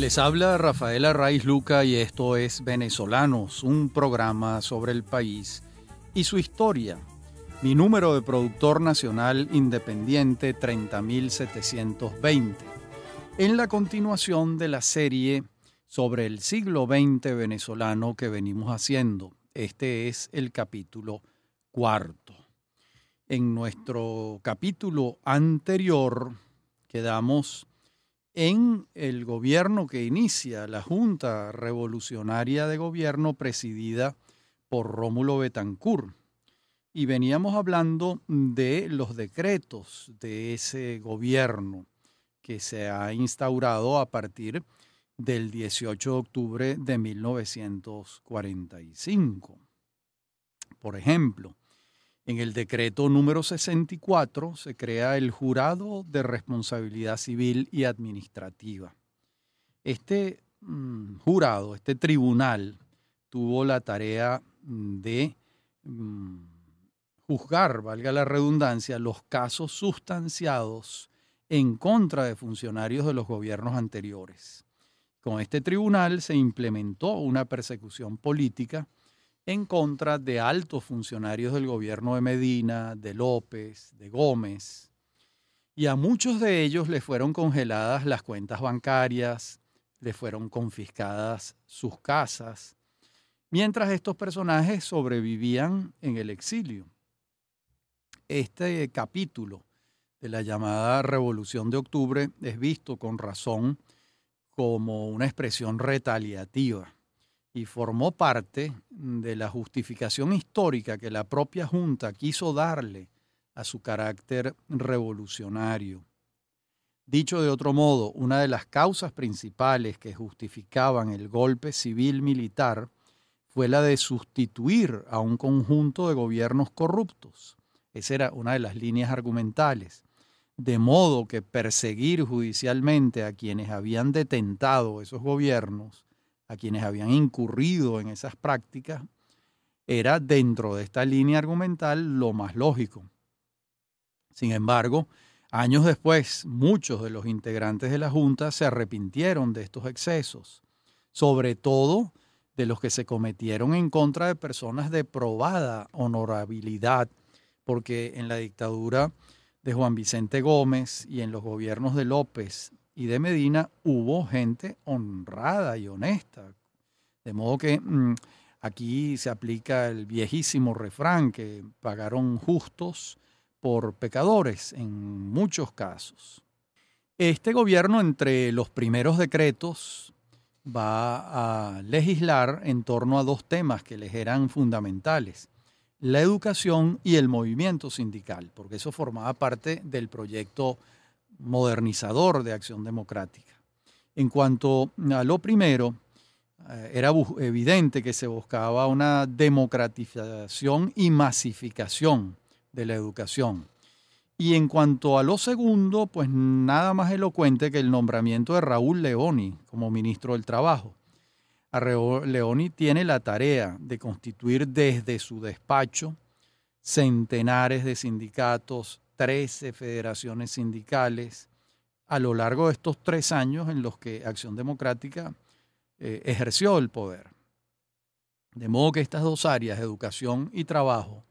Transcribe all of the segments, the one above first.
Les habla Rafael Arraiz Luca y esto es Venezolanos, un programa sobre el país y su historia. Mi número de productor nacional independiente 30720. En la continuación de la serie sobre el siglo XX venezolano que venimos haciendo. Este es el capítulo 4. En nuestro capítulo anterior quedamos en el gobierno que inicia la Junta Revolucionaria de Gobierno presidida por Rómulo Betancourt. Y veníamos hablando de los decretos de ese gobierno que se ha instaurado a partir del 18 de octubre de 1945. Por ejemplo, en el decreto número 64 se crea el Jurado de Responsabilidad Civil y Administrativa. Este jurado, este tribunal, tuvo la tarea de juzgar, valga la redundancia, los casos sustanciados en contra de funcionarios de los gobiernos anteriores. Con este tribunal se implementó una persecución política en contra de altos funcionarios del gobierno de Medina, de López, de Gómez, y a muchos de ellos les fueron congeladas las cuentas bancarias, les fueron confiscadas sus casas, mientras estos personajes sobrevivían en el exilio. Este capítulo de la llamada Revolución de Octubre es visto con razón como una expresión retaliativa y formó parte de la justificación histórica que la propia Junta quiso darle a su carácter revolucionario. Dicho de otro modo, una de las causas principales que justificaban el golpe civil-militar fue la de sustituir a un conjunto de gobiernos corruptos. Esa era una de las líneas argumentales. De modo que perseguir judicialmente a quienes habían detentado esos gobiernos, a quienes habían incurrido en esas prácticas, era dentro de esta línea argumental lo más lógico. Sin embargo, años después, muchos de los integrantes de la Junta se arrepintieron de estos excesos, sobre todo de los que se cometieron en contra de personas de probada honorabilidad, porque en la dictadura de Juan Vicente Gómez y en los gobiernos de López y de Medina hubo gente honrada y honesta. De modo que aquí se aplica el viejísimo refrán que pagaron justos por pecadores en muchos casos. Este gobierno, entre los primeros decretos, va a legislar en torno a dos temas que les eran fundamentales: la educación y el movimiento sindical, porque eso formaba parte del proyecto modernizador de Acción Democrática. En cuanto a lo primero, era evidente que se buscaba una democratización y masificación de la educación. Y en cuanto a lo segundo, pues nada más elocuente que el nombramiento de Raúl Leoni como ministro del Trabajo. Leoni tiene la tarea de constituir desde su despacho centenares de sindicatos, 13 federaciones sindicales, a lo largo de estos 3 años en los que Acción Democrática ejerció el poder. De modo que estas dos áreas, educación y trabajo,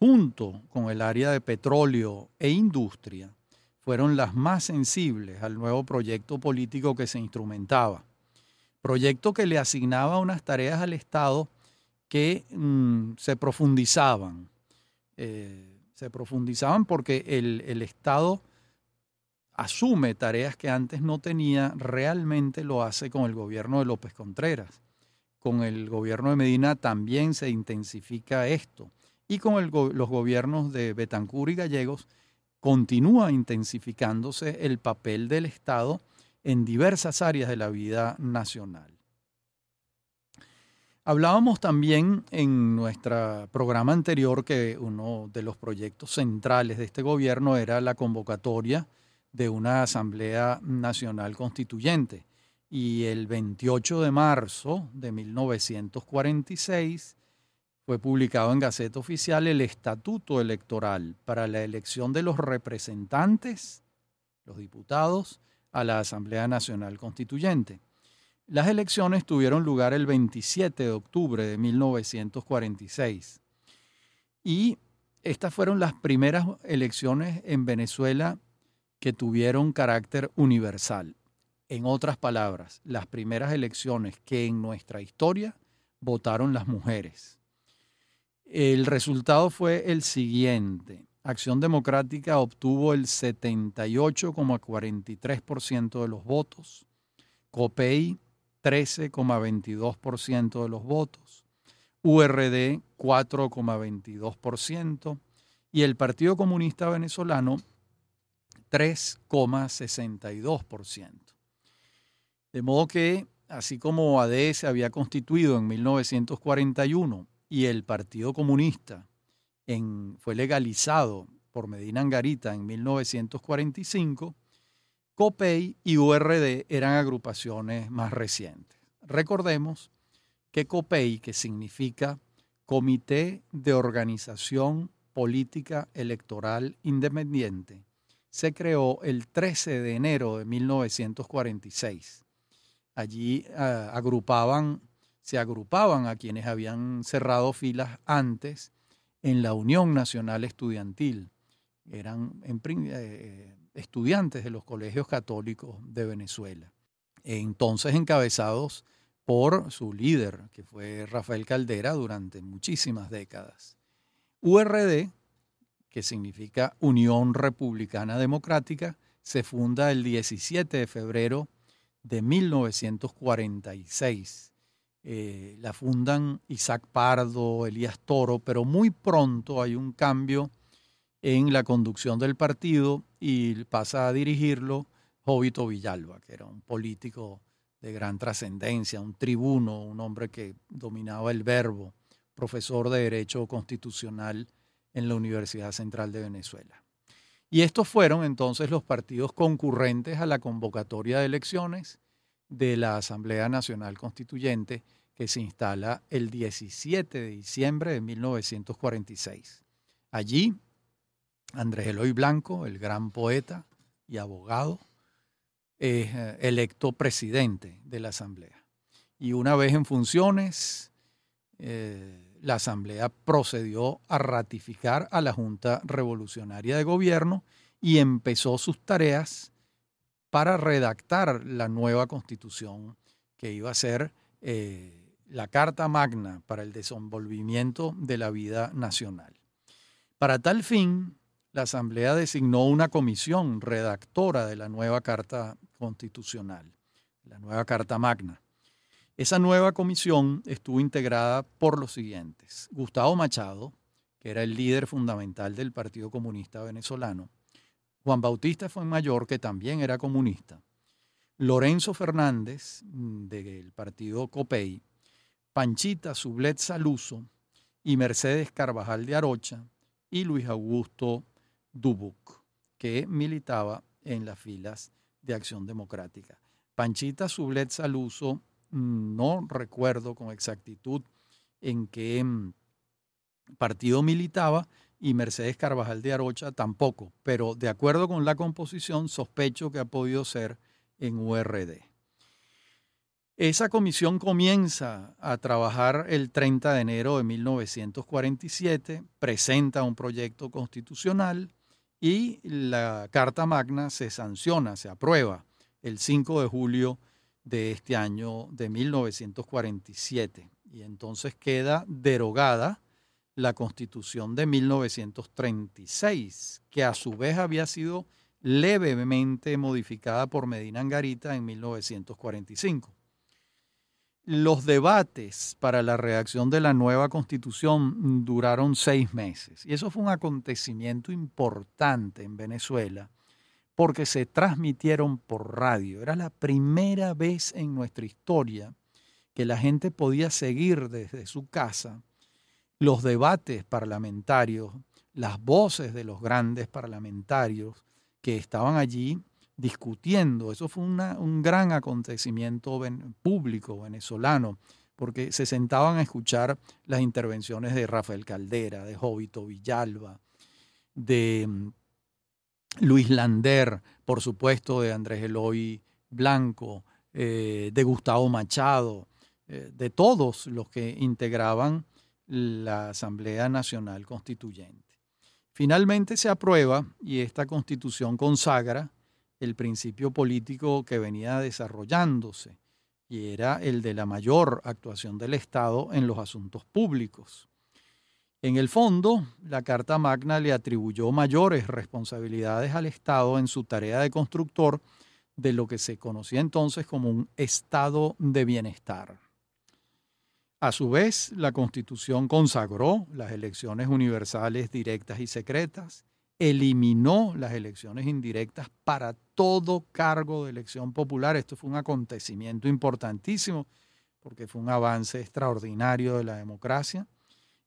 junto con el área de petróleo e industria, fueron las más sensibles al nuevo proyecto político que se instrumentaba. Proyecto que le asignaba unas tareas al Estado que se profundizaban. Se profundizaban porque el Estado asume tareas que antes no tenía, realmente lo hace con el gobierno de López Contreras. Con el gobierno de Medina también se intensifica esto. Y con los gobiernos de Betancourt y Gallegos continúa intensificándose el papel del Estado en diversas áreas de la vida nacional. Hablábamos también en nuestro programa anterior que uno de los proyectos centrales de este gobierno era la convocatoria de una Asamblea Nacional Constituyente. Y el 28 de marzo de 1946 fue publicado en Gaceta Oficial el Estatuto Electoral para la elección de los representantes, los diputados, a la Asamblea Nacional Constituyente. Las elecciones tuvieron lugar el 27 de octubre de 1946 y estas fueron las primeras elecciones en Venezuela que tuvieron carácter universal. En otras palabras, las primeras elecciones que en nuestra historia votaron las mujeres. El resultado fue el siguiente. Acción Democrática obtuvo el 78,43% de los votos, COPEI 13,22% de los votos, URD 4,22% y el Partido Comunista Venezolano 3,62%. De modo que, así como AD se había constituido en 1941 y el Partido Comunista fue legalizado por Medina Angarita en 1945, COPEI y URD eran agrupaciones más recientes. Recordemos que COPEI, que significa Comité de Organización Política Electoral Independiente, se creó el 13 de enero de 1946. Allí se agrupaban a quienes habían cerrado filas antes en la Unión Nacional Estudiantil. Eran estudiantes de los colegios católicos de Venezuela, entonces encabezados por su líder, que fue Rafael Caldera, durante muchísimas décadas. URD, que significa Unión Republicana Democrática, se funda el 17 de febrero de 1946. La fundan Isaac Pardo, Elías Toro, pero muy pronto hay un cambio en la conducción del partido y pasa a dirigirlo Jovito Villalba, que era un político de gran trascendencia, un tribuno, un hombre que dominaba el verbo, profesor de Derecho Constitucional en la Universidad Central de Venezuela. Y estos fueron entonces los partidos concurrentes a la convocatoria de elecciones de la Asamblea Nacional Constituyente que se instala el 17 de diciembre de 1946. Allí, Andrés Eloy Blanco, el gran poeta y abogado, es electo presidente de la Asamblea. Y una vez en funciones, la Asamblea procedió a ratificar a la Junta Revolucionaria de Gobierno y empezó sus tareas para redactar la nueva Constitución que iba a ser la Carta Magna para el desenvolvimiento de la vida nacional. Para tal fin, la Asamblea designó una comisión redactora de la nueva Carta Constitucional, la nueva Carta Magna. Esa nueva comisión estuvo integrada por los siguientes: Gustavo Machado, que era el líder fundamental del Partido Comunista Venezolano; Juan Bautista Fuenmayor, que también era comunista; Lorenzo Fernández, del partido COPEI; Panchita Sublet Saluso y Mercedes Carvajal de Arocha; y Luis Augusto Dubuc, que militaba en las filas de Acción Democrática. Panchita Sublet Saluso, no recuerdo con exactitud en qué partido militaba, y Mercedes Carvajal de Arocha tampoco, pero de acuerdo con la composición sospecho que ha podido ser en URD. Esa comisión comienza a trabajar el 30 de enero de 1947, presenta un proyecto constitucional y la Carta Magna se sanciona, se aprueba el 5 de julio de este año de 1947. Y entonces queda derogada la Constitución de 1936, que a su vez había sido levemente modificada por Medina Angarita en 1945. Los debates para la redacción de la nueva Constitución duraron 6 meses y eso fue un acontecimiento importante en Venezuela porque se transmitieron por radio. Era la primera vez en nuestra historia que la gente podía seguir desde su casa los debates parlamentarios, las voces de los grandes parlamentarios que estaban allí discutiendo. Eso fue un gran acontecimiento público venezolano, porque se sentaban a escuchar las intervenciones de Rafael Caldera, de Jovito Villalba, de Luis Lander, por supuesto, de Andrés Eloy Blanco, de Gustavo Machado, de todos los que integraban la Asamblea Nacional Constituyente. Finalmente se aprueba y esta constitución consagra el principio político que venía desarrollándose y era el de la mayor actuación del Estado en los asuntos públicos. En el fondo, la Carta Magna le atribuyó mayores responsabilidades al Estado en su tarea de constructor de lo que se conocía entonces como un estado de bienestar. A su vez, la Constitución consagró las elecciones universales directas y secretas, eliminó las elecciones indirectas para todo cargo de elección popular. Esto fue un acontecimiento importantísimo porque fue un avance extraordinario de la democracia.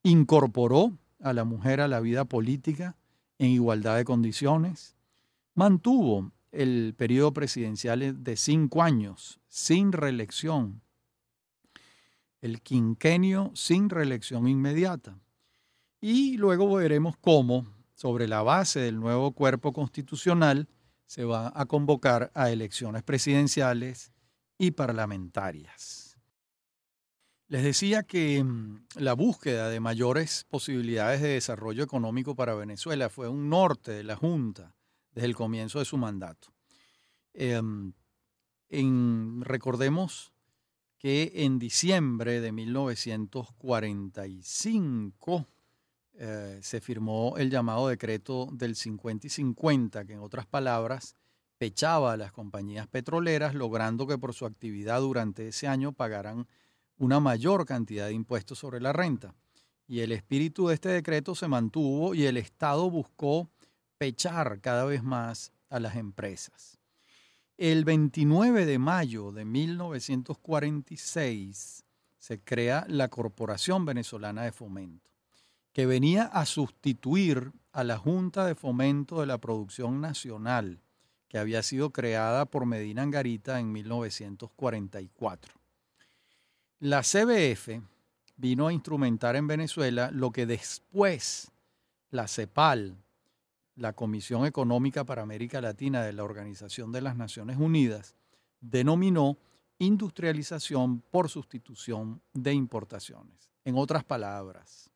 Incorporó a la mujer a la vida política en igualdad de condiciones. Mantuvo el periodo presidencial de 5 años sin reelección, el quinquenio sin reelección inmediata. Y luego veremos cómo, sobre la base del nuevo cuerpo constitucional, se va a convocar a elecciones presidenciales y parlamentarias. Les decía que la búsqueda de mayores posibilidades de desarrollo económico para Venezuela fue un norte de la Junta desde el comienzo de su mandato. Recordemos que en diciembre de 1945 se firmó el llamado decreto del 50 y 50, que en otras palabras pechaba a las compañías petroleras, logrando que por su actividad durante ese año pagaran una mayor cantidad de impuestos sobre la renta. Y el espíritu de este decreto se mantuvo y el Estado buscó pechar cada vez más a las empresas. El 29 de mayo de 1946 se crea la Corporación Venezolana de Fomento, que venía a sustituir a la Junta de Fomento de la Producción Nacional, que había sido creada por Medina Angarita en 1944. La CBF vino a instrumentar en Venezuela lo que después la CEPAL, la Comisión Económica para América Latina de la Organización de las Naciones Unidas, denominó industrialización por sustitución de importaciones. En otras palabras,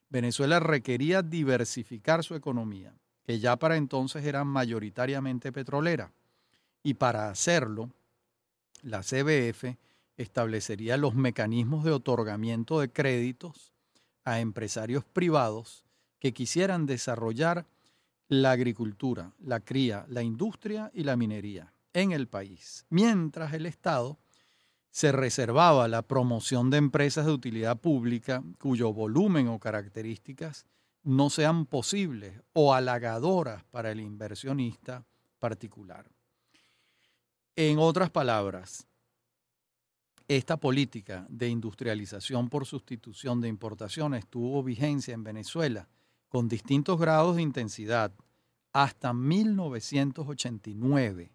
Venezuela requería diversificar su economía, que ya para entonces era mayoritariamente petrolera, y para hacerlo, la CBF establecería los mecanismos de otorgamiento de créditos a empresarios privados que quisieran desarrollar la agricultura, la cría, la industria y la minería en el país, mientras el Estado se reservaba la promoción de empresas de utilidad pública cuyo volumen o características no sean posibles o halagadoras para el inversionista particular. En otras palabras, esta política de industrialización por sustitución de importaciones tuvo vigencia en Venezuela con distintos grados de intensidad hasta 1989,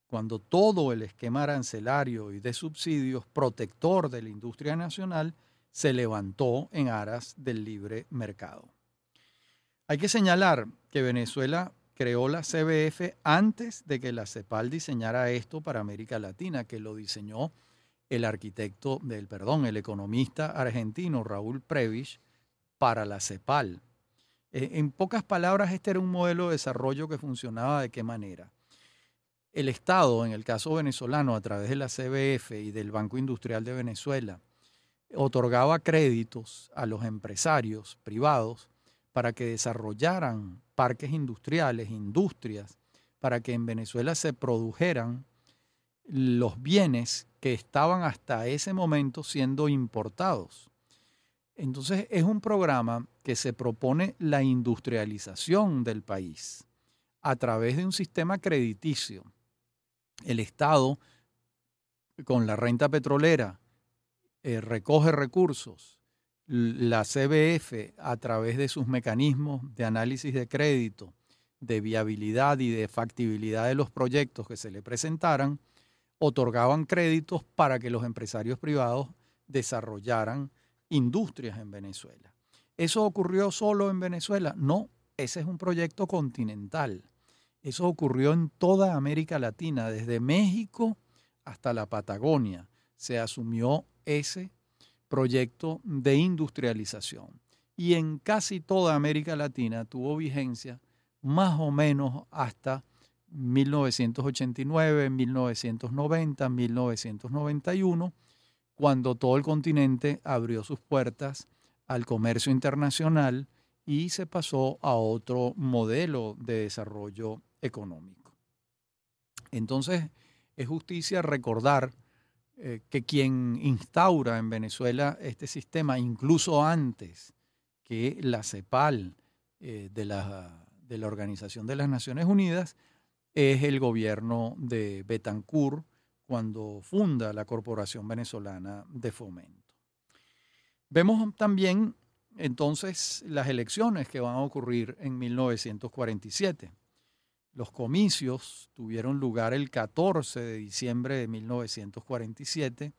cuando todo el esquema arancelario y de subsidios protector de la industria nacional se levantó en aras del libre mercado. Hay que señalar que Venezuela creó la CBF antes de que la CEPAL diseñara esto para América Latina, que lo diseñó el economista argentino Raúl Prebisch para la CEPAL. En pocas palabras, este era un modelo de desarrollo que funcionaba de qué manera. El Estado, en el caso venezolano, a través de la CBF y del Banco Industrial de Venezuela, otorgaba créditos a los empresarios privados para que desarrollaran parques industriales, industrias, para que en Venezuela se produjeran los bienes que estaban hasta ese momento siendo importados. Entonces es un programa que se propone la industrialización del país a través de un sistema crediticio. El Estado, con la renta petrolera, recoge recursos. La CBF, a través de sus mecanismos de análisis de crédito, de viabilidad y de factibilidad de los proyectos que se le presentaran, otorgaban créditos para que los empresarios privados desarrollaran industrias en Venezuela. ¿Eso ocurrió solo en Venezuela? No, ese es un proyecto continental. Eso ocurrió en toda América Latina, desde México hasta la Patagonia se asumió ese proyecto de industrialización. Y en casi toda América Latina tuvo vigencia más o menos hasta 1989, 1990, 1991, cuando todo el continente abrió sus puertas al comercio internacional y se pasó a otro modelo de desarrollo económico. Entonces, es justicia recordar que quien instaura en Venezuela este sistema, incluso antes que la CEPAL de la Organización de las Naciones Unidas, es el gobierno de Betancur cuando funda la Corporación Venezolana de Fomento. Vemos también entonces las elecciones que van a ocurrir en 1947. Los comicios tuvieron lugar el 14 de diciembre de 1947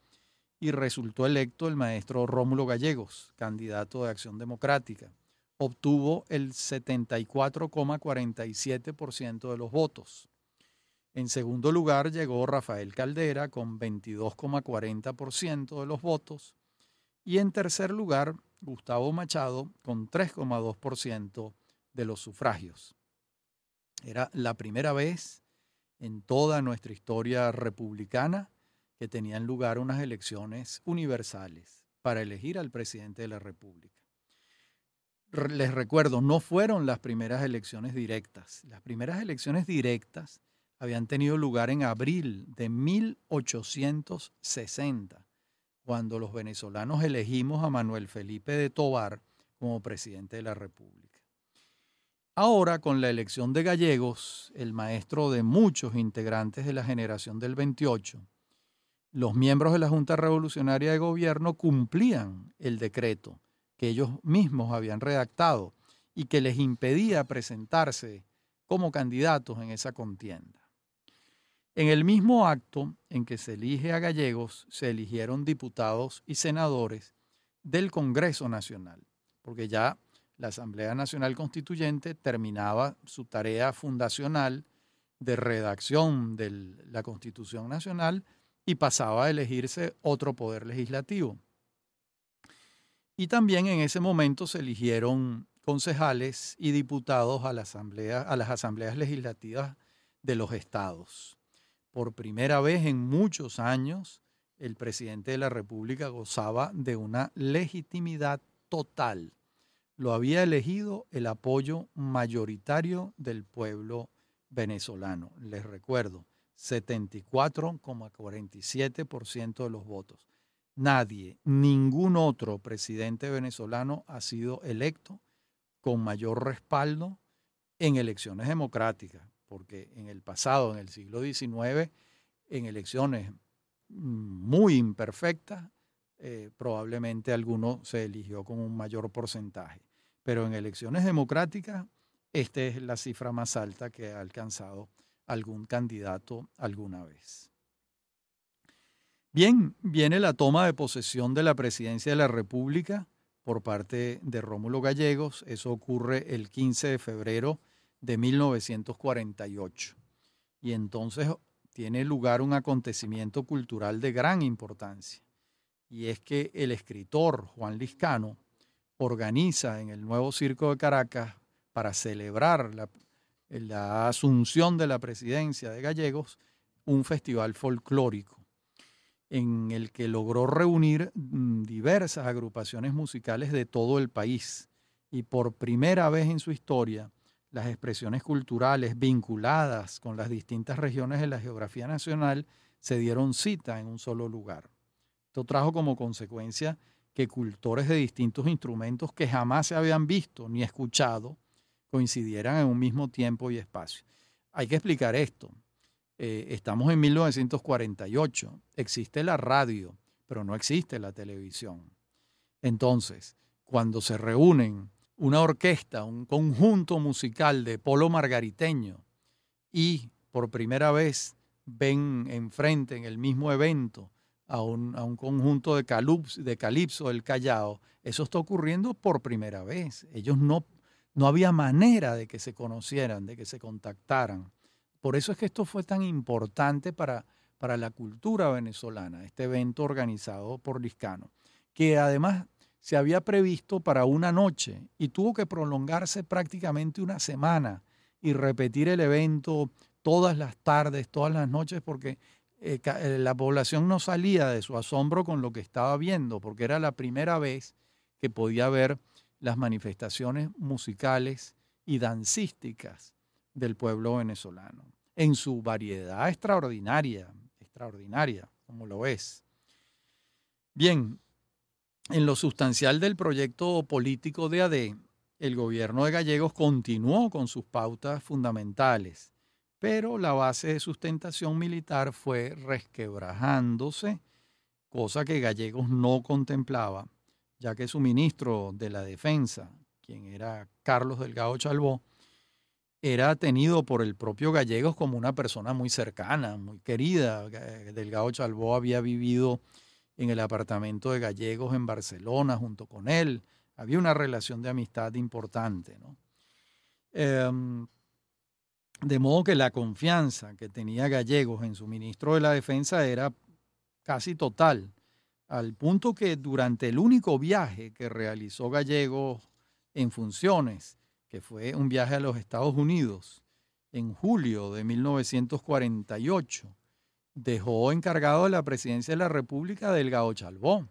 y resultó electo el maestro Rómulo Gallegos, candidato de Acción Democrática. Obtuvo el 74,47% de los votos. En segundo lugar llegó Rafael Caldera con 22,40% de los votos. Y en tercer lugar, Gustavo Machado con 3,2% de los sufragios. Era la primera vez en toda nuestra historia republicana que tenían lugar unas elecciones universales para elegir al presidente de la República. Les recuerdo, no fueron las primeras elecciones directas. Las primeras elecciones directas habían tenido lugar en abril de 1860, cuando los venezolanos elegimos a Manuel Felipe de Tovar como presidente de la República. Ahora, con la elección de Gallegos, el maestro de muchos integrantes de la generación del 28, los miembros de la Junta Revolucionaria de Gobierno cumplían el decreto que ellos mismos habían redactado y que les impedía presentarse como candidatos en esa contienda. En el mismo acto en que se elige a Gallegos, se eligieron diputados y senadores del Congreso Nacional, porque ya la Asamblea Nacional Constituyente terminaba su tarea fundacional de redacción de la Constitución Nacional y pasaba a elegirse otro poder legislativo. Y también en ese momento se eligieron concejales y diputados a las asambleas legislativas de los estados. Por primera vez en muchos años, el presidente de la República gozaba de una legitimidad total. Lo había elegido el apoyo mayoritario del pueblo venezolano. Les recuerdo, 74,47% de los votos. Nadie, ningún otro presidente venezolano ha sido electo con mayor respaldo en elecciones democráticas, porque en el pasado, en el siglo XIX, en elecciones muy imperfectas, probablemente alguno se eligió con un mayor porcentaje. Pero en elecciones democráticas, esta es la cifra más alta que ha alcanzado algún candidato alguna vez. Bien, viene la toma de posesión de la presidencia de la República por parte de Rómulo Gallegos. Eso ocurre el 15 de febrero de 1948. Y entonces tiene lugar un acontecimiento cultural de gran importancia. Y es que el escritor Juan Liscano organiza en el Nuevo Circo de Caracas, para celebrar la asunción de la presidencia de Gallegos, un festival folclórico en el que logró reunir diversas agrupaciones musicales de todo el país. Y por primera vez en su historia, las expresiones culturales vinculadas con las distintas regiones de la geografía nacional se dieron cita en un solo lugar. Esto trajo como consecuencia que cultores de distintos instrumentos que jamás se habían visto ni escuchado coincidieran en un mismo tiempo y espacio. Hay que explicar esto. Estamos en 1948, existe la radio, pero no existe la televisión. Entonces, cuando se reúnen una orquesta, un conjunto musical de polo margariteño y por primera vez ven enfrente en el mismo evento a un conjunto de calipso del Callao, eso está ocurriendo por primera vez. Ellos no había manera de que se conocieran, de que se contactaran. Por eso es que esto fue tan importante para para la cultura venezolana, este evento organizado por Liscano, que además se había previsto para una noche y tuvo que prolongarse prácticamente una semana y repetir el evento todas las tardes, todas las noches, porque la población no salía de su asombro con lo que estaba viendo, porque era la primera vez que podía ver las manifestaciones musicales y dancísticas del pueblo venezolano, en su variedad extraordinaria, extraordinaria, como lo es. Bien, en lo sustancial del proyecto político de AD, el gobierno de Gallegos continuó con sus pautas fundamentales, pero la base de sustentación militar fue resquebrajándose, cosa que Gallegos no contemplaba, ya que su ministro de la Defensa, quien era Carlos Delgado Chalbó, era tenido por el propio Gallegos como una persona muy cercana, muy querida. Delgado Chalbó había vivido en el apartamento de Gallegos en Barcelona junto con él. Había una relación de amistad importante, ¿no? De modo que la confianza que tenía Gallegos en su ministro de la Defensa era casi total, al punto que durante el único viaje que realizó Gallegos en funciones, que fue un viaje a los Estados Unidos en julio de 1948, dejó encargado de la presidencia de la República a Delgado Chalbó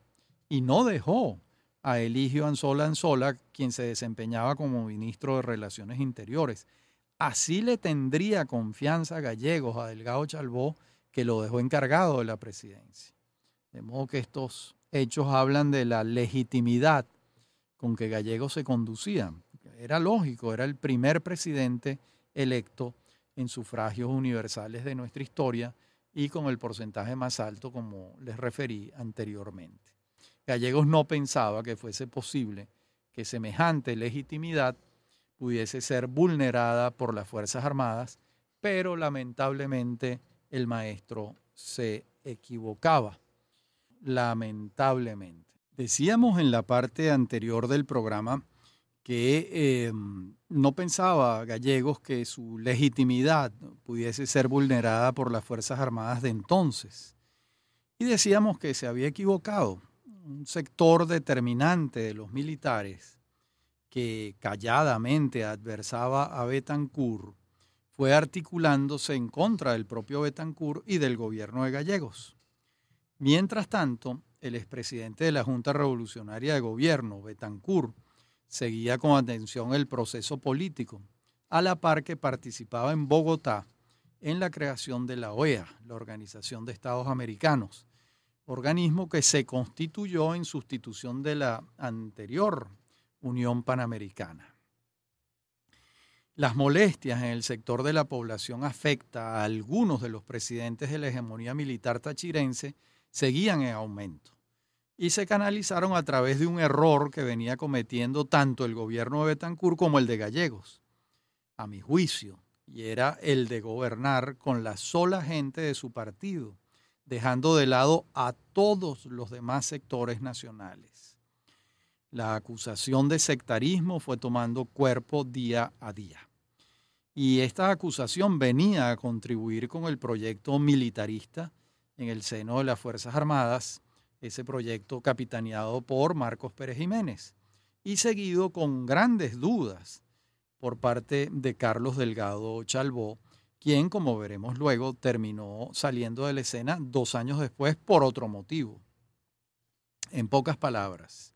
y no dejó a Eligio Anzola Anzola, quien se desempeñaba como ministro de Relaciones Interiores. Así le tendría confianza Gallegos a Delgado Chalbó, que lo dejó encargado de la presidencia. De modo que estos hechos hablan de la legitimidad con que Gallegos se conducía. Era lógico, era el primer presidente electo en sufragios universales de nuestra historia y con el porcentaje más alto, como les referí anteriormente. Gallegos no pensaba que fuese posible que semejante legitimidad pudiese ser vulnerada por las Fuerzas Armadas, pero lamentablemente el maestro se equivocaba. Lamentablemente. Decíamos en la parte anterior del programa que no pensaba Gallegos que su legitimidad pudiese ser vulnerada por las Fuerzas Armadas de entonces. Y decíamos que se había equivocado. Un sector determinante de los militares que calladamente adversaba a Betancur fue articulándose en contra del propio Betancur y del gobierno de Gallegos. Mientras tanto, el expresidente de la Junta Revolucionaria de Gobierno, Betancur, seguía con atención el proceso político, a la par que participaba en Bogotá en la creación de la OEA, la Organización de Estados Americanos, organismo que se constituyó en sustitución de la anterior Unión Panamericana. Las molestias en el sector de la población afecta a algunos de los presidentes de la hegemonía militar tachirense seguían en aumento y se canalizaron a través de un error que venía cometiendo tanto el gobierno de Betancur como el de Gallegos, a mi juicio, y era el de gobernar con la sola gente de su partido, dejando de lado a todos los demás sectores nacionales. La acusación de sectarismo fue tomando cuerpo día a día. Y esta acusación venía a contribuir con el proyecto militarista en el seno de las Fuerzas Armadas, ese proyecto capitaneado por Marcos Pérez Jiménez, y seguido con grandes dudas por parte de Carlos Delgado Chalbó, quien, como veremos luego, terminó saliendo de la escena 2 años después por otro motivo. En pocas palabras,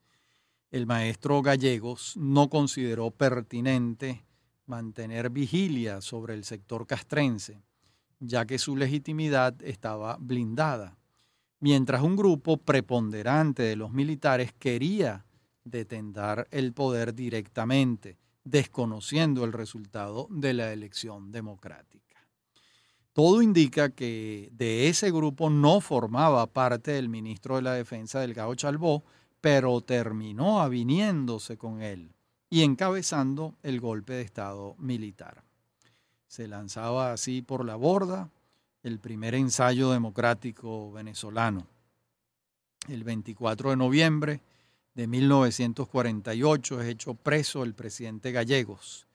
el maestro Gallegos no consideró pertinente mantener vigilia sobre el sector castrense, ya que su legitimidad estaba blindada, mientras un grupo preponderante de los militares quería detentar el poder directamente, desconociendo el resultado de la elección democrática. Todo indica que de ese grupo no formaba parte el ministro de la Defensa, Delgado Chalbó, pero terminó aviniéndose con él y encabezando el golpe de Estado militar. Se lanzaba así por la borda el primer ensayo democrático venezolano. El 24 de noviembre de 1948 es hecho preso el presidente Gallegos.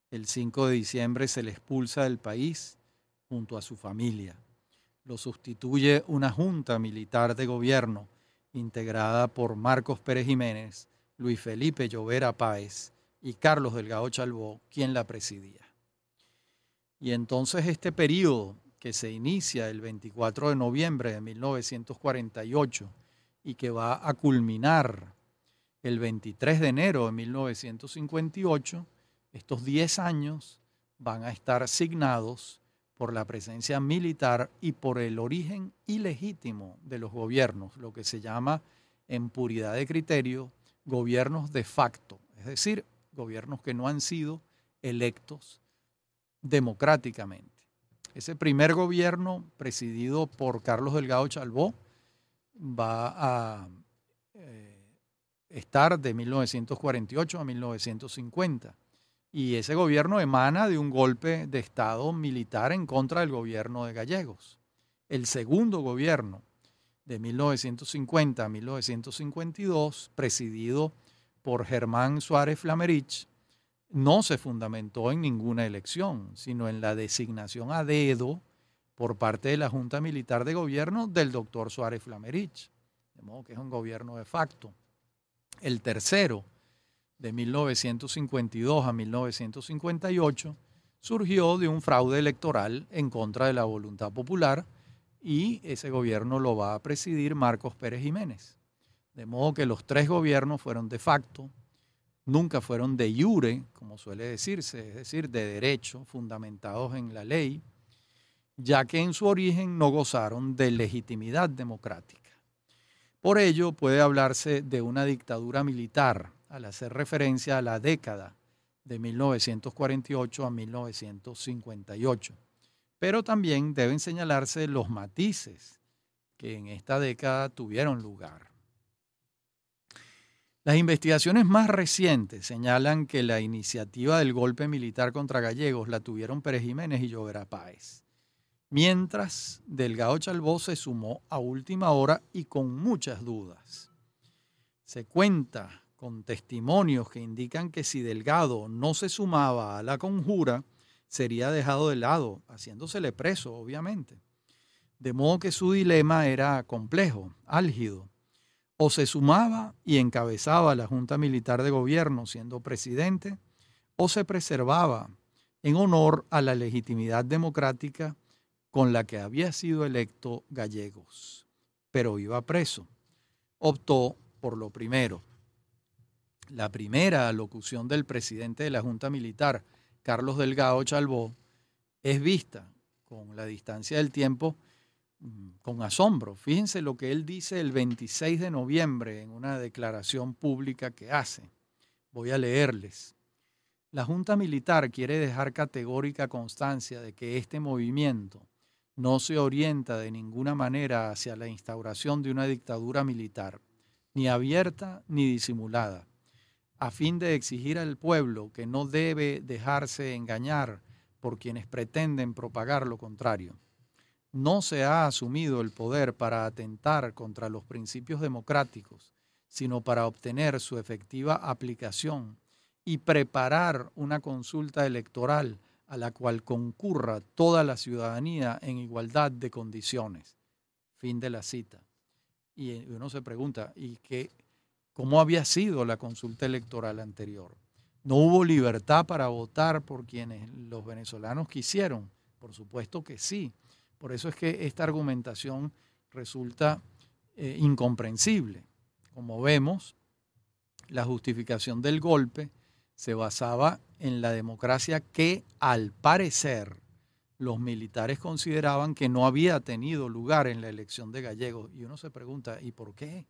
El 5 de diciembre se le expulsa del país junto a su familia. lo sustituye una junta militar de gobierno integrada por Marcos Pérez Jiménez, Luis Felipe Llovera Páez y Carlos Delgado Chalbaud, quien la presidía. Y entonces este periodo, que se inicia el 24 de noviembre de 1948 y que va a culminar el 23 de enero de 1958, estos 10 años van a estar signados por la presencia militar y por el origen ilegítimo de los gobiernos, lo que se llama, en puridad de criterio, gobiernos de facto, es decir, gobiernos que no han sido electos democráticamente. Ese primer gobierno, presidido por Carlos Delgado Chalbaud, va a estar de 1948 a 1950. Y ese gobierno emana de un golpe de Estado militar en contra del gobierno de Gallegos. El segundo gobierno, de 1950 a 1952, presidido por Germán Suárez Flamerich, no se fundamentó en ninguna elección, sino en la designación a dedo por parte de la Junta Militar de Gobierno del doctor Suárez Flamerich, de modo que es un gobierno de facto. El tercero, de 1952 a 1958, surgió de un fraude electoral en contra de la voluntad popular y ese gobierno lo va a presidir Marcos Pérez Jiménez. De modo que los tres gobiernos fueron de facto, nunca fueron de iure, como suele decirse, es decir, de derecho, fundamentados en la ley, ya que en su origen no gozaron de legitimidad democrática. Por ello puede hablarse de una dictadura militar al hacer referencia a la década de 1948 a 1958. Pero también deben señalarse los matices que en esta década tuvieron lugar. Las investigaciones más recientes señalan que la iniciativa del golpe militar contra Gallegos la tuvieron Pérez Jiménez y Llovera Páez, mientras Delgado Chalbaud se sumó a última hora y con muchas dudas. Se cuenta con testimonios que indican que si Delgado no se sumaba a la conjura, sería dejado de lado, haciéndosele preso, obviamente. De modo que su dilema era complejo, álgido. O se sumaba y encabezaba la Junta Militar de Gobierno siendo presidente, o se preservaba en honor a la legitimidad democrática con la que había sido electo Gallegos, pero iba preso. Optó por lo primero. La primera alocución del presidente de la Junta Militar, Carlos Delgado Chalbaud, es vista con la distancia del tiempo con asombro. Fíjense lo que él dice el 26 de noviembre en una declaración pública que hace. Voy a leerles. La Junta Militar quiere dejar categórica constancia de que este movimiento no se orienta de ninguna manera hacia la instauración de una dictadura militar, ni abierta ni disimulada, a fin de exigir al pueblo que no debe dejarse engañar por quienes pretenden propagar lo contrario. No se ha asumido el poder para atentar contra los principios democráticos, sino para obtener su efectiva aplicación y preparar una consulta electoral a la cual concurra toda la ciudadanía en igualdad de condiciones. Fin de la cita. Y uno se pregunta, ¿cómo había sido la consulta electoral anterior? ¿No hubo libertad para votar por quienes los venezolanos quisieron? Por supuesto que sí. Por eso es que esta argumentación resulta incomprensible. Como vemos, la justificación del golpe se basaba en la democracia que, al parecer, los militares consideraban que no había tenido lugar en la elección de Gallegos. Y uno se pregunta, ¿y por qué?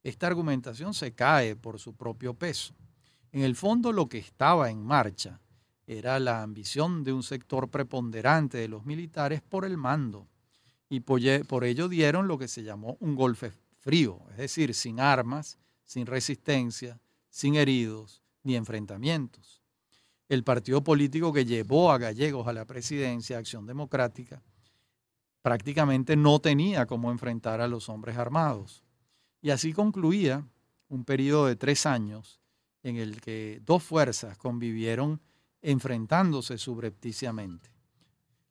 Esta argumentación se cae por su propio peso. En el fondo, lo que estaba en marcha era la ambición de un sector preponderante de los militares por el mando, y por ello dieron lo que se llamó un golpe frío, es decir, sin armas, sin resistencia, sin heridos ni enfrentamientos. El partido político que llevó a Gallegos a la presidencia, Acción Democrática, prácticamente no tenía cómo enfrentar a los hombres armados. Y así concluía un periodo de 3 años en el que dos fuerzas convivieron enfrentándose subrepticiamente.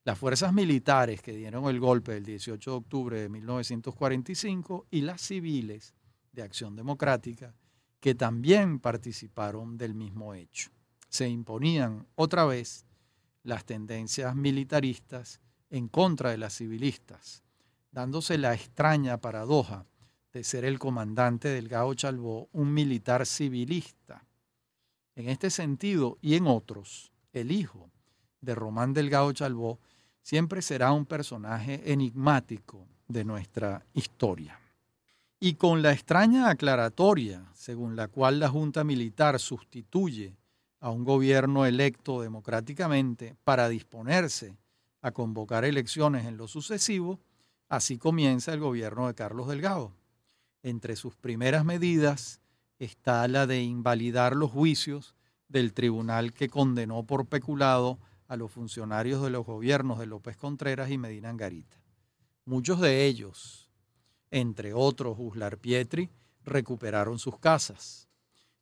las fuerzas militares que dieron el golpe del 18 de octubre de 1945 y las civiles de Acción Democrática que también participaron del mismo hecho. Se imponían otra vez las tendencias militaristas en contra de las civilistas, dándose la extraña paradoja de ser el comandante Delgado Chalbaud un militar civilista. En este sentido y en otros, el hijo de Román Delgado Chalbaud siempre será un personaje enigmático de nuestra historia. Y con la extraña aclaratoria según la cual la Junta Militar sustituye a un gobierno electo democráticamente para disponerse a convocar elecciones en lo sucesivo, así comienza el gobierno de Carlos Delgado. Entre sus primeras medidas está la de invalidar los juicios del tribunal que condenó por peculado a los funcionarios de los gobiernos de López Contreras y Medina Angarita. Muchos de ellos, entre otros Uslar Pietri, recuperaron sus casas.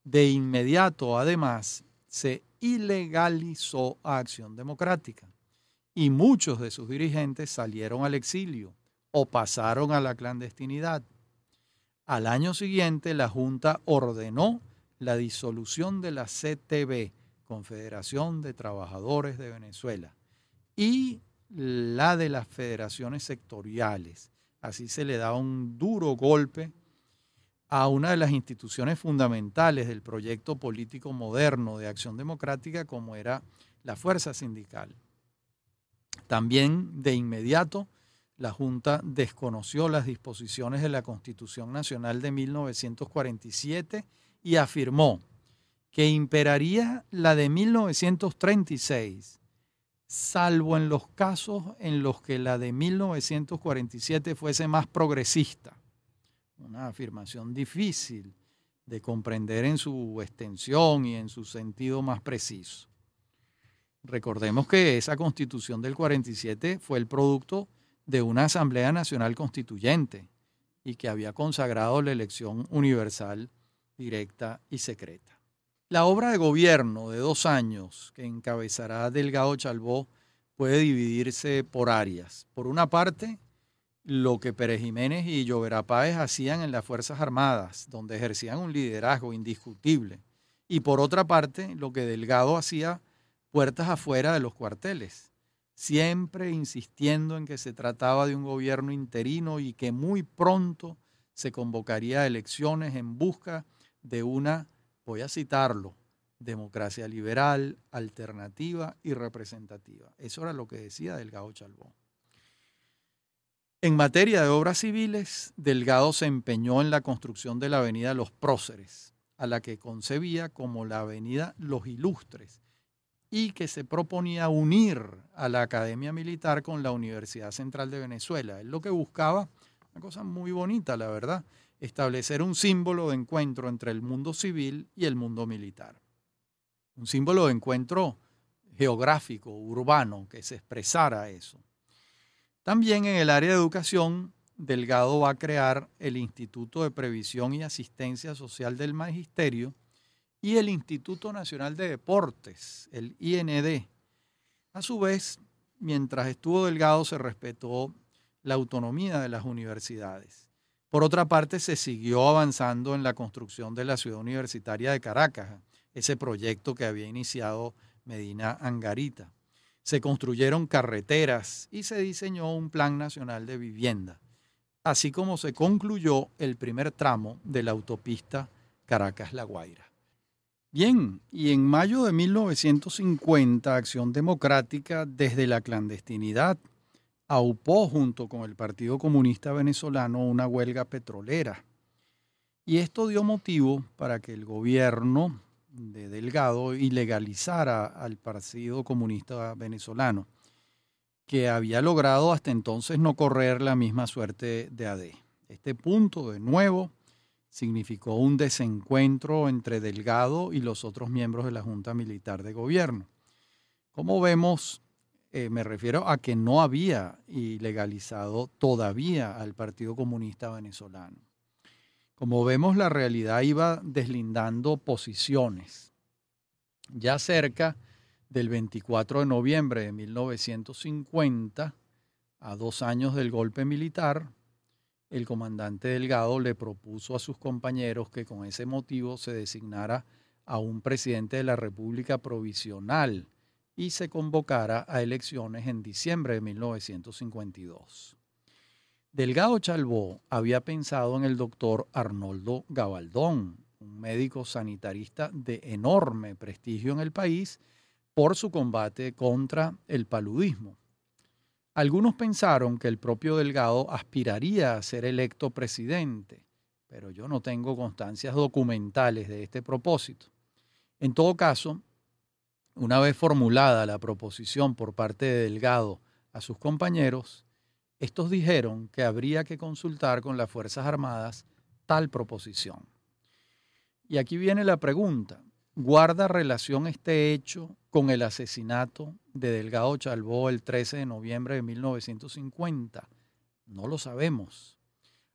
De inmediato, además, se ilegalizó a Acción Democrática y muchos de sus dirigentes salieron al exilio o pasaron a la clandestinidad. Al año siguiente, la Junta ordenó la disolución de la CTV, Confederación de Trabajadores de Venezuela, y la de las federaciones sectoriales. Así se le da un duro golpe a una de las instituciones fundamentales del proyecto político moderno de Acción Democrática, como era la fuerza sindical. También de inmediato la Junta desconoció las disposiciones de la Constitución Nacional de 1947 y afirmó que imperaría la de 1936, salvo en los casos en los que la de 1947 fuese más progresista. Una afirmación difícil de comprender en su extensión y en su sentido más preciso. Recordemos que esa Constitución del 47 fue el producto de una Asamblea Nacional Constituyente y que había consagrado la elección universal, directa y secreta. La obra de gobierno de 2 años que encabezará Delgado Chalbaud puede dividirse por áreas. Por una parte, lo que Pérez Jiménez y Llobera Páez hacían en las Fuerzas Armadas, donde ejercían un liderazgo indiscutible. Y por otra parte, lo que Delgado hacía puertas afuera de los cuarteles, siempre insistiendo en que se trataba de un gobierno interino y que muy pronto se convocaría elecciones en busca de una, voy a citarlo, democracia liberal, alternativa y representativa. Eso era lo que decía Delgado Chalbaud. En materia de obras civiles, Delgado se empeñó en la construcción de la avenida Los Próceres, a la que concebía como la avenida Los Ilustres, y que se proponía unir a la Academia Militar con la Universidad Central de Venezuela. Él lo que buscaba, una cosa muy bonita, la verdad, establecer un símbolo de encuentro entre el mundo civil y el mundo militar. Un símbolo de encuentro geográfico, urbano, que se expresara eso. También en el área de educación, Delgado va a crear el Instituto de Previsión y Asistencia Social del Magisterio y el Instituto Nacional de Deportes, el IND. A su vez, mientras estuvo Delgado, se respetó la autonomía de las universidades. Por otra parte, se siguió avanzando en la construcción de la Ciudad Universitaria de Caracas, ese proyecto que había iniciado Medina Angarita. Se construyeron carreteras y se diseñó un Plan Nacional de Vivienda, así como se concluyó el primer tramo de la autopista Caracas-La Guaira. Bien, y en mayo de 1950, Acción Democrática, desde la clandestinidad, aupó junto con el Partido Comunista Venezolano una huelga petrolera. Y esto dio motivo para que el gobierno de Delgado ilegalizara al Partido Comunista Venezolano, que había logrado hasta entonces no correr la misma suerte de AD. Este punto, de nuevo, significó un desencuentro entre Delgado y los otros miembros de la Junta Militar de Gobierno. Como vemos, me refiero a que no había ilegalizado todavía al Partido Comunista Venezolano. Como vemos, la realidad iba deslindando posiciones. Ya cerca del 24 de noviembre de 1950, a 2 años del golpe militar, el comandante Delgado le propuso a sus compañeros que con ese motivo se designara a un presidente de la República provisional y se convocara a elecciones en diciembre de 1952. Delgado Chalbaud había pensado en el doctor Arnoldo Gabaldón, un médico sanitarista de enorme prestigio en el país por su combate contra el paludismo. Algunos pensaron que el propio Delgado aspiraría a ser electo presidente, pero yo no tengo constancias documentales de este propósito. En todo caso, una vez formulada la proposición por parte de Delgado a sus compañeros, estos dijeron que habría que consultar con las Fuerzas Armadas tal proposición. Y aquí viene la pregunta: ¿guarda relación este hecho con el asesinato de Delgado Chalbaud el 13 de noviembre de 1950? No lo sabemos.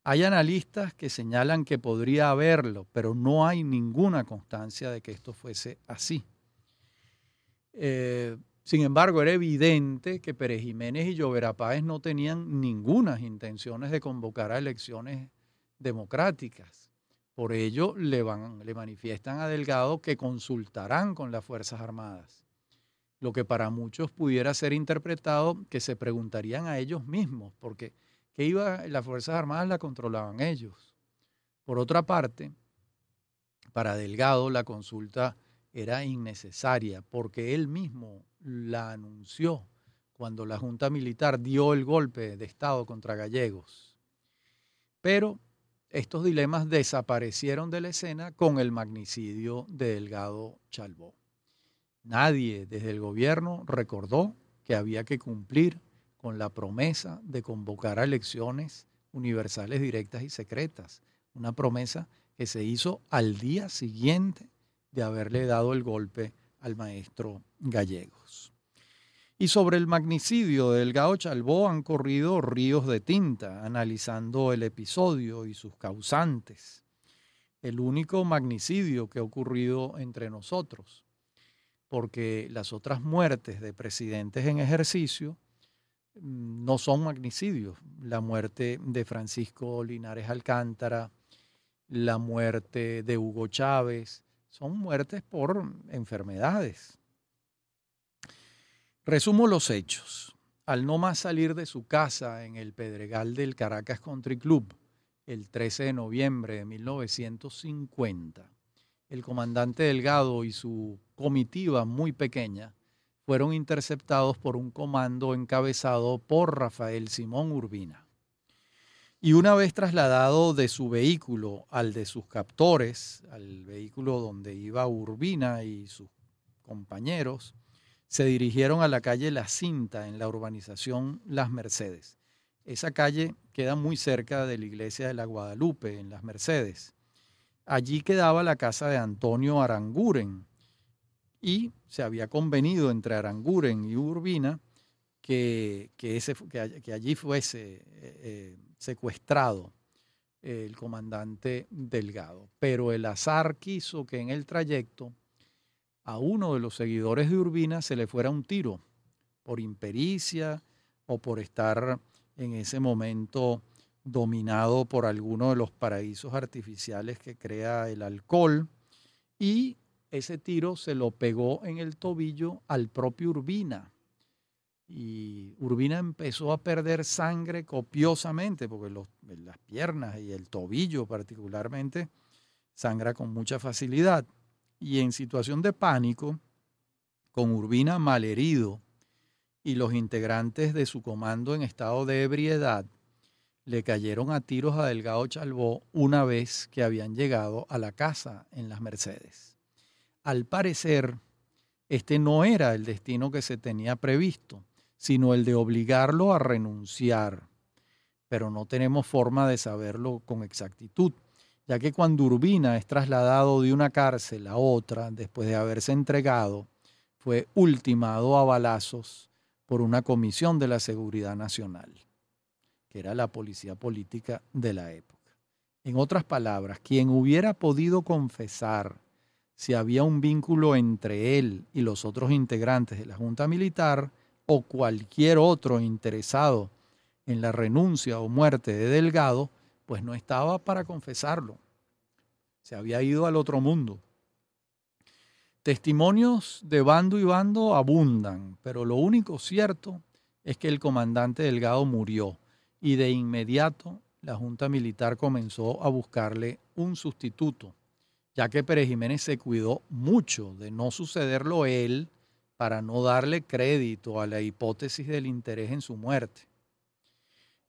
Hay analistas que señalan que podría haberlo, pero no hay ninguna constancia de que esto fuese así. Sin embargo, era evidente que Pérez Jiménez y Llovera Páez no tenían ninguna intenciones de convocar a elecciones democráticas. Por ello, le manifiestan a Delgado que consultarán con las Fuerzas Armadas, lo que para muchos pudiera ser interpretado que se preguntarían a ellos mismos, porque las Fuerzas Armadas la controlaban ellos. Por otra parte, para Delgado la consulta era innecesaria porque él mismo la anunció cuando la Junta Militar dio el golpe de Estado contra Gallegos. Pero estos dilemas desaparecieron de la escena con el magnicidio de Delgado Chalbaud. Nadie desde el gobierno recordó que había que cumplir con la promesa de convocar a elecciones universales, directas y secretas. Una promesa que se hizo al día siguiente de haberle dado el golpe al maestro Gallegos. Y sobre el magnicidio de Delgado Chalbaud han corrido ríos de tinta analizando el episodio y sus causantes. El único magnicidio que ha ocurrido entre nosotros, porque las otras muertes de presidentes en ejercicio no son magnicidios. La muerte de Francisco Linares Alcántara, la muerte de Hugo Chávez, son muertes por enfermedades. Resumo los hechos. Al no más salir de su casa en el Pedregal del Caracas Country Club el 13 de noviembre de 1950, el comandante Delgado y su comitiva muy pequeña fueron interceptados por un comando encabezado por Rafael Simón Urbina. Y una vez trasladado de su vehículo al de sus captores, al vehículo donde iba Urbina y sus compañeros, se dirigieron a la calle La Cinta en la urbanización Las Mercedes. Esa calle queda muy cerca de la iglesia de la Guadalupe, en Las Mercedes. Allí quedaba la casa de Antonio Aranguren y se había convenido entre Aranguren y Urbina que allí fuese secuestrado el comandante Delgado. Pero el azar quiso que en el trayecto a uno de los seguidores de Urbina se le fuera un tiro por impericia o por estar en ese momento dominado por alguno de los paraísos artificiales que crea el alcohol, y ese tiro se lo pegó en el tobillo al propio Urbina. Y Urbina empezó a perder sangre copiosamente, porque las piernas y el tobillo particularmente sangra con mucha facilidad. Y en situación de pánico, con Urbina malherido y los integrantes de su comando en estado de ebriedad, le cayeron a tiros a Delgado Chalbaud una vez que habían llegado a la casa en Las Mercedes. Al parecer, este no era el destino que se tenía previsto, sino el de obligarlo a renunciar. Pero no tenemos forma de saberlo con exactitud, ya que cuando Urbina es trasladado de una cárcel a otra después de haberse entregado, fue ultimado a balazos por una comisión de la Seguridad Nacional, que era la policía política de la época. En otras palabras, quien hubiera podido confesar si había un vínculo entre él y los otros integrantes de la Junta Militar o cualquier otro interesado en la renuncia o muerte de Delgado, pues no estaba para confesarlo. Se había ido al otro mundo. Testimonios de bando y bando abundan, pero lo único cierto es que el comandante Delgado murió y de inmediato la Junta Militar comenzó a buscarle un sustituto, ya que Pérez Jiménez se cuidó mucho de no sucederlo él para no darle crédito a la hipótesis del interés en su muerte.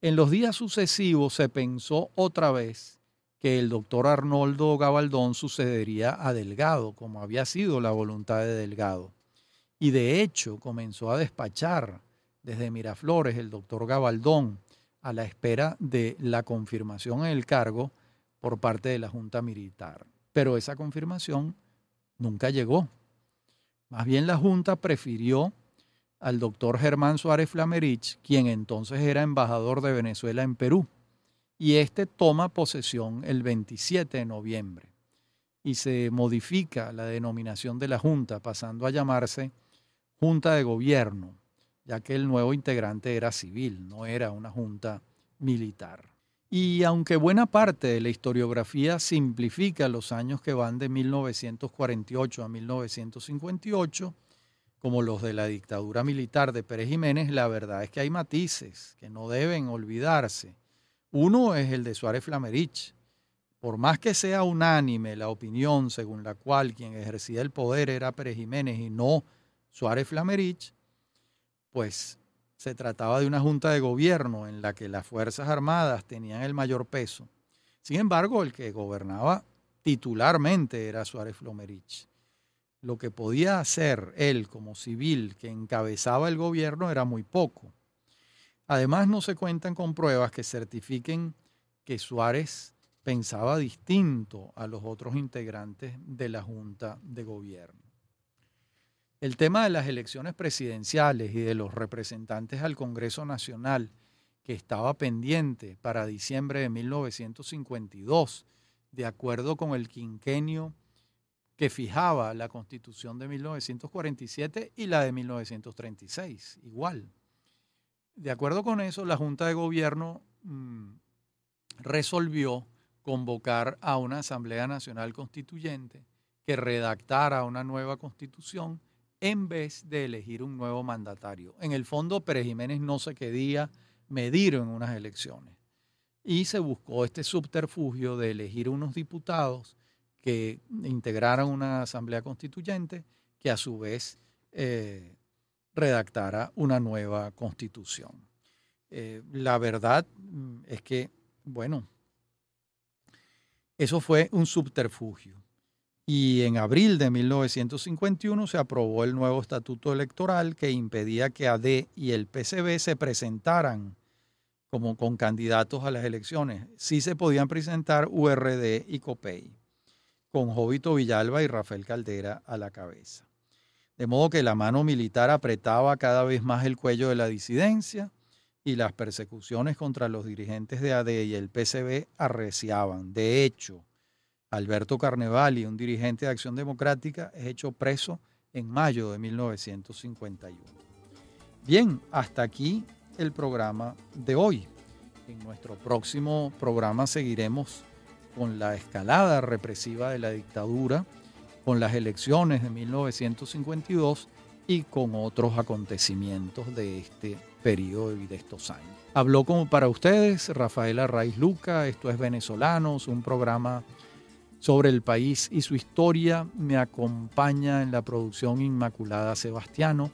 En los días sucesivos se pensó otra vez que el doctor Arnoldo Gabaldón sucedería a Delgado, como había sido la voluntad de Delgado. Y de hecho comenzó a despachar desde Miraflores el doctor Gabaldón a la espera de la confirmación en el cargo por parte de la Junta Militar. Pero esa confirmación nunca llegó. Más bien la Junta prefirió al doctor Germán Suárez Flamerich, quien entonces era embajador de Venezuela en Perú. Y este toma posesión el 27 de noviembre y se modifica la denominación de la Junta, pasando a llamarse Junta de Gobierno, ya que el nuevo integrante era civil, no era una junta militar. Y aunque buena parte de la historiografía simplifica los años que van de 1948 a 1958, como los de la dictadura militar de Pérez Jiménez, la verdad es que hay matices que no deben olvidarse. Uno es el de Suárez Flamerich. Por más que sea unánime la opinión según la cual quien ejercía el poder era Pérez Jiménez y no Suárez Flamerich, pues se trataba de una junta de gobierno en la que las Fuerzas Armadas tenían el mayor peso. Sin embargo, el que gobernaba titularmente era Suárez Flamerich. Lo que podía hacer él como civil que encabezaba el gobierno era muy poco. Además, no se cuentan con pruebas que certifiquen que Suárez pensaba distinto a los otros integrantes de la Junta de Gobierno. El tema de las elecciones presidenciales y de los representantes al Congreso Nacional, que estaba pendiente para diciembre de 1952, de acuerdo con el quinquenio que fijaba la Constitución de 1947 y la de 1936, igual. De acuerdo con eso, la Junta de Gobierno resolvió convocar a una Asamblea Nacional Constituyente que redactara una nueva constitución en vez de elegir un nuevo mandatario. En el fondo, Pérez Jiménez no se quería medir en unas elecciones y se buscó este subterfugio de elegir unos diputados que integraran una Asamblea Constituyente que a su vez redactara una nueva constitución. La verdad es que, bueno, eso fue un subterfugio. Y en abril de 1951 se aprobó el nuevo estatuto electoral que impedía que AD y el PCB se presentaran como con candidatos a las elecciones. Sí se podían presentar URD y COPEI, con Jovito Villalba y Rafael Caldera a la cabeza. De modo que la mano militar apretaba cada vez más el cuello de la disidencia y las persecuciones contra los dirigentes de AD y el PCB arreciaban. De hecho, Alberto Carnevali, un dirigente de Acción Democrática, es hecho preso en mayo de 1951. Bien, hasta aquí el programa de hoy. En nuestro próximo programa seguiremos con la escalada represiva de la dictadura, con las elecciones de 1952 y con otros acontecimientos de este periodo y de estos años. Habló como para ustedes Rafael Arraiz Luca. Esto es Venezolanos, un programa sobre el país y su historia. Me acompaña en la producción Inmaculada Sebastiano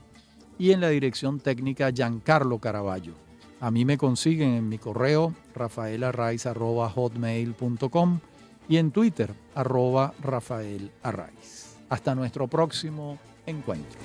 y en la dirección técnica Giancarlo Caraballo. A mí me consiguen en mi correo rafaelarraiz@hotmail.com y en Twitter @Rafael Arraiz. Hasta nuestro próximo encuentro.